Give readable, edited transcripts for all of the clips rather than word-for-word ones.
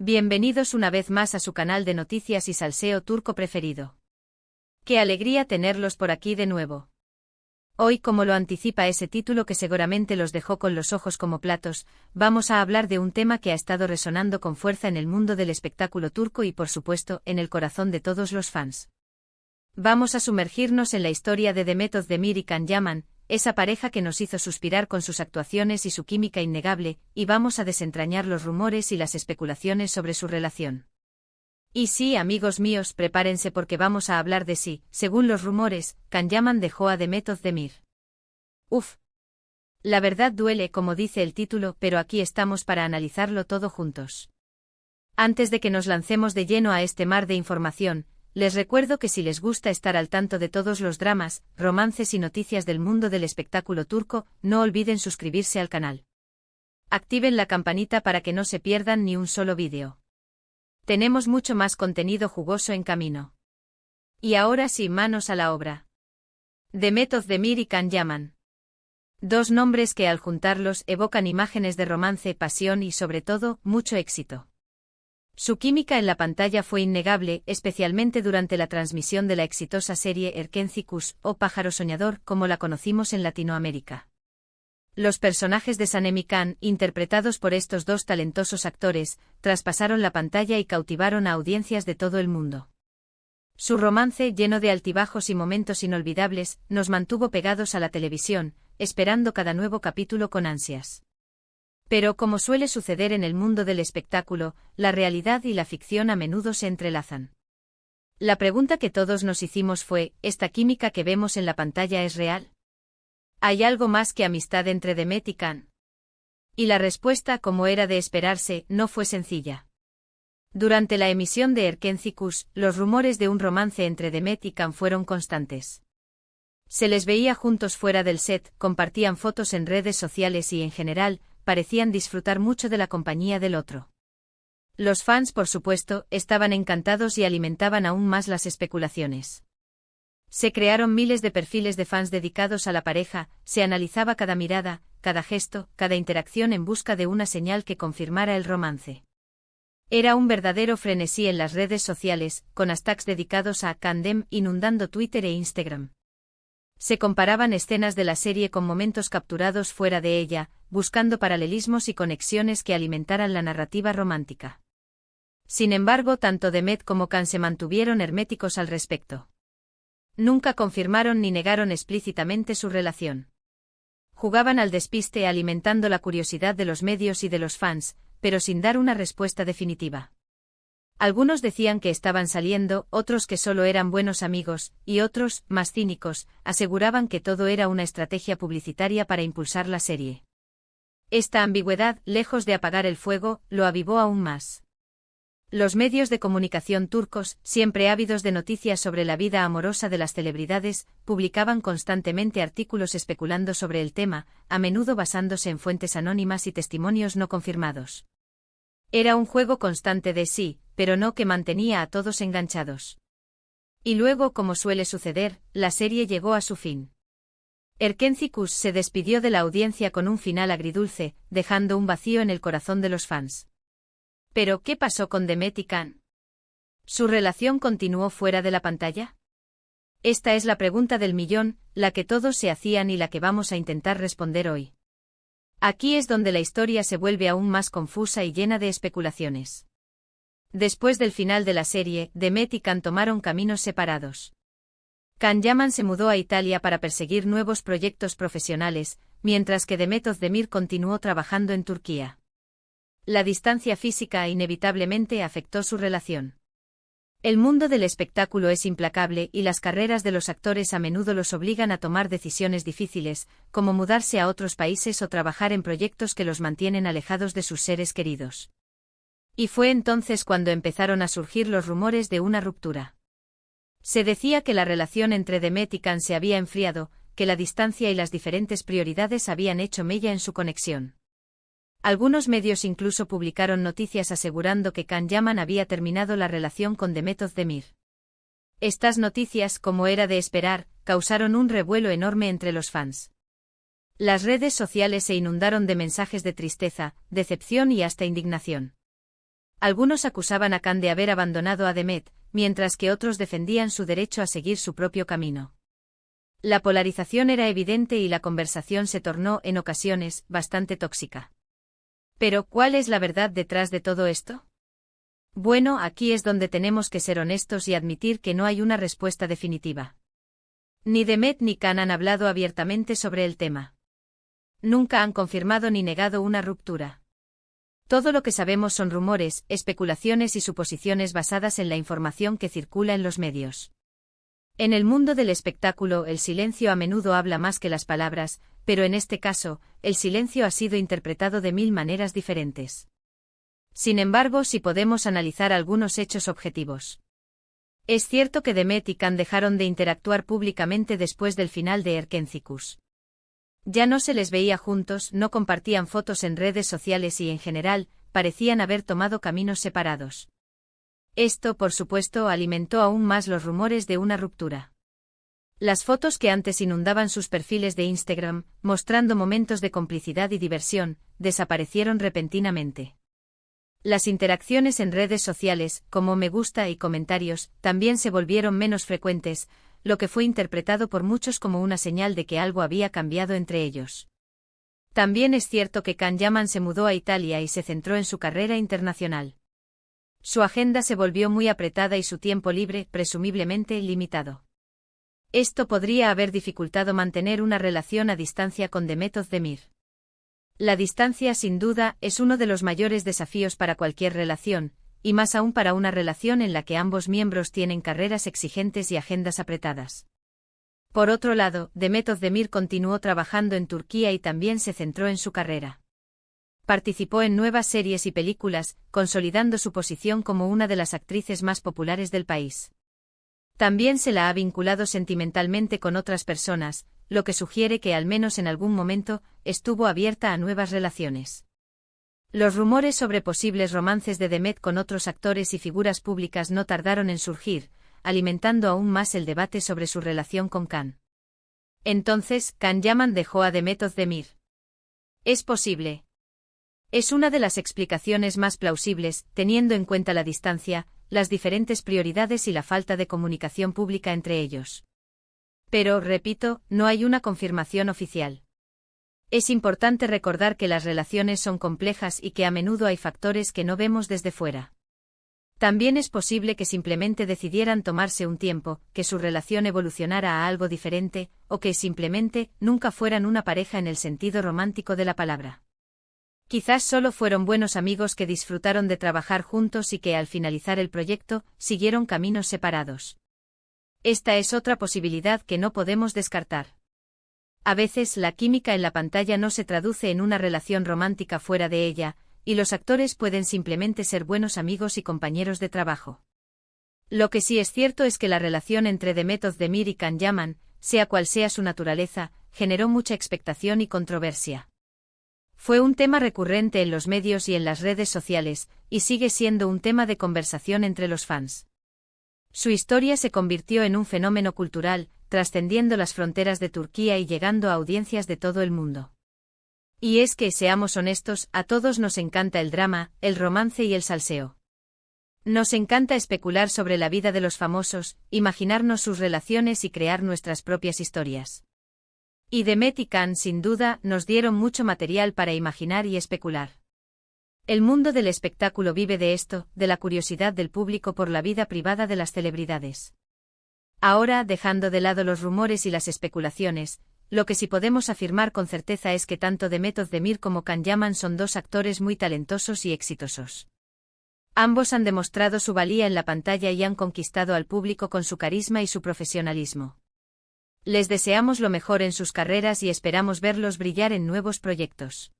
Bienvenidos una vez más a su canal de noticias y salseo turco preferido. Qué alegría tenerlos por aquí de nuevo. Hoy, como lo anticipa ese título que seguramente los dejó con los ojos como platos, vamos a hablar de un tema que ha estado resonando con fuerza en el mundo del espectáculo turco y por supuesto en el corazón de todos los fans. Vamos a sumergirnos en la historia de Demet Özdemir y Can Yaman, esa pareja que nos hizo suspirar con sus actuaciones y su química innegable, y vamos a desentrañar los rumores y las especulaciones sobre su relación. Y sí, amigos míos, prepárense porque vamos a hablar de si, según los rumores, Can Yaman dejó a Demet Özdemir. Uf. La verdad duele, como dice el título, pero aquí estamos para analizarlo todo juntos. Antes de que nos lancemos de lleno a este mar de información, les recuerdo que si les gusta estar al tanto de todos los dramas, romances y noticias del mundo del espectáculo turco, no olviden suscribirse al canal. Activen la campanita para que no se pierdan ni un solo vídeo. Tenemos mucho más contenido jugoso en camino. Y ahora sí, manos a la obra. Demet Özdemir y Can Yaman. Dos nombres que al juntarlos evocan imágenes de romance, pasión y sobre todo, mucho éxito. Su química en la pantalla fue innegable, especialmente durante la transmisión de la exitosa serie Erkenci Kuş, o Pájaro Soñador, como la conocimos en Latinoamérica. Los personajes de Sanem y Can, interpretados por estos dos talentosos actores, traspasaron la pantalla y cautivaron a audiencias de todo el mundo. Su romance, lleno de altibajos y momentos inolvidables, nos mantuvo pegados a la televisión, esperando cada nuevo capítulo con ansias. Pero como suele suceder en el mundo del espectáculo, la realidad y la ficción a menudo se entrelazan. La pregunta que todos nos hicimos fue, ¿esta química que vemos en la pantalla es real? ¿Hay algo más que amistad entre Demet y Can? Y la respuesta, como era de esperarse, no fue sencilla. Durante la emisión de Erkenci Kuş, los rumores de un romance entre Demet y Can fueron constantes. Se les veía juntos fuera del set, compartían fotos en redes sociales y en general, parecían disfrutar mucho de la compañía del otro. Los fans, por supuesto, estaban encantados y alimentaban aún más las especulaciones. Se crearon miles de perfiles de fans dedicados a la pareja, se analizaba cada mirada, cada gesto, cada interacción en busca de una señal que confirmara el romance. Era un verdadero frenesí en las redes sociales, con hashtags dedicados a Candem inundando Twitter e Instagram. Se comparaban escenas de la serie con momentos capturados fuera de ella, buscando paralelismos y conexiones que alimentaran la narrativa romántica. Sin embargo, tanto Demet como Can se mantuvieron herméticos al respecto. Nunca confirmaron ni negaron explícitamente su relación. Jugaban al despiste alimentando la curiosidad de los medios y de los fans, pero sin dar una respuesta definitiva. Algunos decían que estaban saliendo, otros que solo eran buenos amigos, y otros, más cínicos, aseguraban que todo era una estrategia publicitaria para impulsar la serie. Esta ambigüedad, lejos de apagar el fuego, lo avivó aún más. Los medios de comunicación turcos, siempre ávidos de noticias sobre la vida amorosa de las celebridades, publicaban constantemente artículos especulando sobre el tema, a menudo basándose en fuentes anónimas y testimonios no confirmados. Era un juego constante de sí, pero no que mantenía a todos enganchados. Y luego, como suele suceder, la serie llegó a su fin. Erkenci Kuş se despidió de la audiencia con un final agridulce, dejando un vacío en el corazón de los fans. Pero, ¿qué pasó con Demet y Can? ¿Su relación continuó fuera de la pantalla? Esta es la pregunta del millón, la que todos se hacían y la que vamos a intentar responder hoy. Aquí es donde la historia se vuelve aún más confusa y llena de especulaciones. Después del final de la serie, Demet y Can tomaron caminos separados. Can Yaman se mudó a Italia para perseguir nuevos proyectos profesionales, mientras que Demet Özdemir continuó trabajando en Turquía. La distancia física inevitablemente afectó su relación. El mundo del espectáculo es implacable y las carreras de los actores a menudo los obligan a tomar decisiones difíciles, como mudarse a otros países o trabajar en proyectos que los mantienen alejados de sus seres queridos. Y fue entonces cuando empezaron a surgir los rumores de una ruptura. Se decía que la relación entre Demet y Can se había enfriado, que la distancia y las diferentes prioridades habían hecho mella en su conexión. Algunos medios incluso publicaron noticias asegurando que Can Yaman había terminado la relación con Demet Özdemir. Estas noticias, como era de esperar, causaron un revuelo enorme entre los fans. Las redes sociales se inundaron de mensajes de tristeza, decepción y hasta indignación. Algunos acusaban a Can de haber abandonado a Demet, mientras que otros defendían su derecho a seguir su propio camino. La polarización era evidente y la conversación se tornó, en ocasiones, bastante tóxica. Pero, ¿cuál es la verdad detrás de todo esto? Bueno, aquí es donde tenemos que ser honestos y admitir que no hay una respuesta definitiva. Ni Demet ni Can han hablado abiertamente sobre el tema. Nunca han confirmado ni negado una ruptura. Todo lo que sabemos son rumores, especulaciones y suposiciones basadas en la información que circula en los medios. En el mundo del espectáculo, el silencio a menudo habla más que las palabras, pero en este caso, el silencio ha sido interpretado de 1000 maneras diferentes. Sin embargo, sí podemos analizar algunos hechos objetivos. Es cierto que Demet y Can dejaron de interactuar públicamente después del final de Erkenciskus. Ya no se les veía juntos, no compartían fotos en redes sociales y en general, parecían haber tomado caminos separados. Esto, por supuesto, alimentó aún más los rumores de una ruptura. Las fotos que antes inundaban sus perfiles de Instagram, mostrando momentos de complicidad y diversión, desaparecieron repentinamente. Las interacciones en redes sociales, como me gusta y comentarios, también se volvieron menos frecuentes, lo que fue interpretado por muchos como una señal de que algo había cambiado entre ellos. También es cierto que Can Yaman se mudó a Italia y se centró en su carrera internacional. Su agenda se volvió muy apretada y su tiempo libre, presumiblemente, limitado. Esto podría haber dificultado mantener una relación a distancia con Demet Özdemir. La distancia, sin duda, es uno de los mayores desafíos para cualquier relación, y más aún para una relación en la que ambos miembros tienen carreras exigentes y agendas apretadas. Por otro lado, Demet Özdemir continuó trabajando en Turquía y también se centró en su carrera. Participó en nuevas series y películas, consolidando su posición como una de las actrices más populares del país. También se la ha vinculado sentimentalmente con otras personas, lo que sugiere que al menos en algún momento, estuvo abierta a nuevas relaciones. Los rumores sobre posibles romances de Demet con otros actores y figuras públicas no tardaron en surgir, alimentando aún más el debate sobre su relación con Can. Entonces, Can Yaman dejó a Demet Özdemir. ¿Es posible? Es una de las explicaciones más plausibles, teniendo en cuenta la distancia, las diferentes prioridades y la falta de comunicación pública entre ellos. Pero, repito, no hay una confirmación oficial. Es importante recordar que las relaciones son complejas y que a menudo hay factores que no vemos desde fuera. También es posible que simplemente decidieran tomarse un tiempo, que su relación evolucionara a algo diferente, o que simplemente nunca fueran una pareja en el sentido romántico de la palabra. Quizás solo fueron buenos amigos que disfrutaron de trabajar juntos y que al finalizar el proyecto, siguieron caminos separados. Esta es otra posibilidad que no podemos descartar. A veces la química en la pantalla no se traduce en una relación romántica fuera de ella, y los actores pueden simplemente ser buenos amigos y compañeros de trabajo. Lo que sí es cierto es que la relación entre Demet Özdemir y Can Yaman, sea cual sea su naturaleza, generó mucha expectación y controversia. Fue un tema recurrente en los medios y en las redes sociales, y sigue siendo un tema de conversación entre los fans. Su historia se convirtió en un fenómeno cultural, trascendiendo las fronteras de Turquía y llegando a audiencias de todo el mundo. Y es que, seamos honestos, a todos nos encanta el drama, el romance y el salseo. Nos encanta especular sobre la vida de los famosos, imaginarnos sus relaciones y crear nuestras propias historias. Y Demet y Can, sin duda, nos dieron mucho material para imaginar y especular. El mundo del espectáculo vive de esto, de la curiosidad del público por la vida privada de las celebridades. Ahora, dejando de lado los rumores y las especulaciones, lo que sí podemos afirmar con certeza es que tanto Demet Özdemir como Can Yaman son dos actores muy talentosos y exitosos. Ambos han demostrado su valía en la pantalla y han conquistado al público con su carisma y su profesionalismo. Les deseamos lo mejor en sus carreras y esperamos verlos brillar en nuevos proyectos.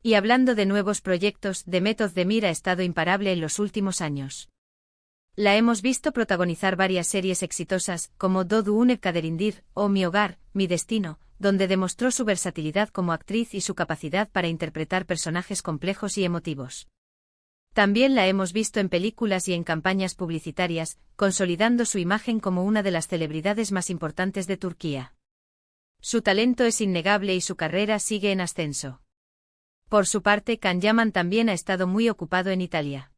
Y hablando de nuevos proyectos, Demet Özdemir ha estado imparable en los últimos años. La hemos visto protagonizar varias series exitosas, como Doğduğun Kaderindir, o Mi Hogar, Mi Destino, donde demostró su versatilidad como actriz y su capacidad para interpretar personajes complejos y emotivos. También la hemos visto en películas y en campañas publicitarias, consolidando su imagen como una de las celebridades más importantes de Turquía. Su talento es innegable y su carrera sigue en ascenso. Por su parte, Can Yaman también ha estado muy ocupado en Italia.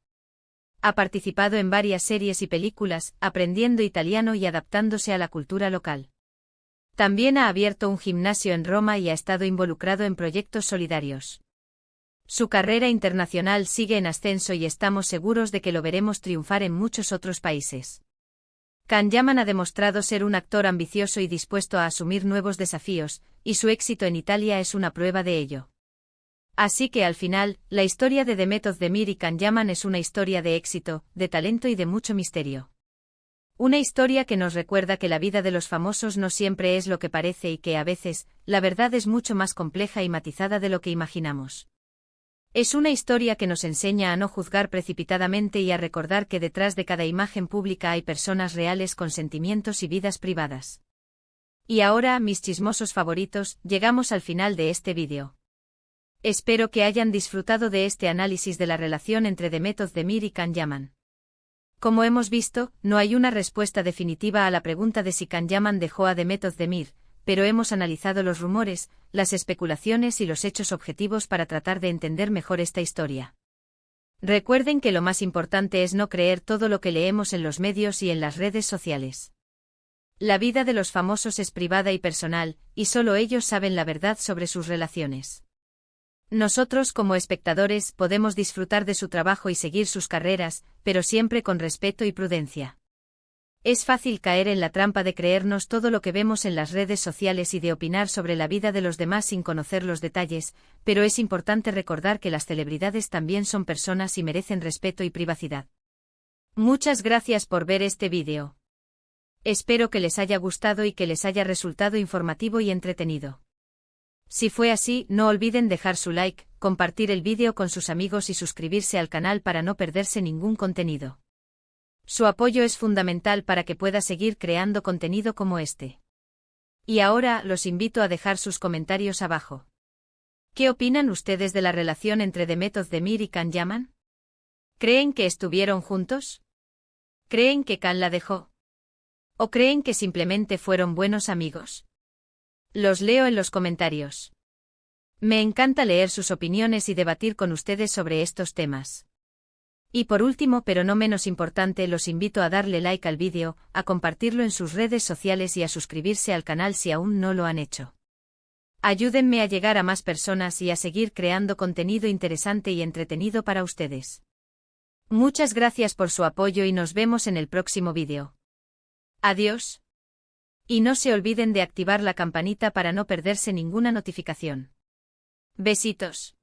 Ha participado en varias series y películas, aprendiendo italiano y adaptándose a la cultura local. También ha abierto un gimnasio en Roma y ha estado involucrado en proyectos solidarios. Su carrera internacional sigue en ascenso y estamos seguros de que lo veremos triunfar en muchos otros países. Can Yaman ha demostrado ser un actor ambicioso y dispuesto a asumir nuevos desafíos, y su éxito en Italia es una prueba de ello. Así que al final, la historia de Demet Özdemir y Can Yaman es una historia de éxito, de talento y de mucho misterio. Una historia que nos recuerda que la vida de los famosos no siempre es lo que parece y que a veces, la verdad es mucho más compleja y matizada de lo que imaginamos. Es una historia que nos enseña a no juzgar precipitadamente y a recordar que detrás de cada imagen pública hay personas reales con sentimientos y vidas privadas. Y ahora, mis chismosos favoritos, llegamos al final de este vídeo. Espero que hayan disfrutado de este análisis de la relación entre Demet Özdemir y Can Yaman. Como hemos visto, no hay una respuesta definitiva a la pregunta de si Can Yaman dejó a Demet Özdemir, pero hemos analizado los rumores, las especulaciones y los hechos objetivos para tratar de entender mejor esta historia. Recuerden que lo más importante es no creer todo lo que leemos en los medios y en las redes sociales. La vida de los famosos es privada y personal, y solo ellos saben la verdad sobre sus relaciones. Nosotros como espectadores podemos disfrutar de su trabajo y seguir sus carreras, pero siempre con respeto y prudencia. Es fácil caer en la trampa de creernos todo lo que vemos en las redes sociales y de opinar sobre la vida de los demás sin conocer los detalles, pero es importante recordar que las celebridades también son personas y merecen respeto y privacidad. Muchas gracias por ver este vídeo. Espero que les haya gustado y que les haya resultado informativo y entretenido. Si fue así, no olviden dejar su like, compartir el vídeo con sus amigos y suscribirse al canal para no perderse ningún contenido. Su apoyo es fundamental para que pueda seguir creando contenido como este. Y ahora, los invito a dejar sus comentarios abajo. ¿Qué opinan ustedes de la relación entre Demet Özdemir y Can Yaman? ¿Creen que estuvieron juntos? ¿Creen que Can la dejó? ¿O creen que simplemente fueron buenos amigos? Los leo en los comentarios. Me encanta leer sus opiniones y debatir con ustedes sobre estos temas. Y por último, pero no menos importante, los invito a darle like al vídeo, a compartirlo en sus redes sociales y a suscribirse al canal si aún no lo han hecho. Ayúdenme a llegar a más personas y a seguir creando contenido interesante y entretenido para ustedes. Muchas gracias por su apoyo y nos vemos en el próximo vídeo. Adiós. Y no se olviden de activar la campanita para no perderse ninguna notificación. Besitos.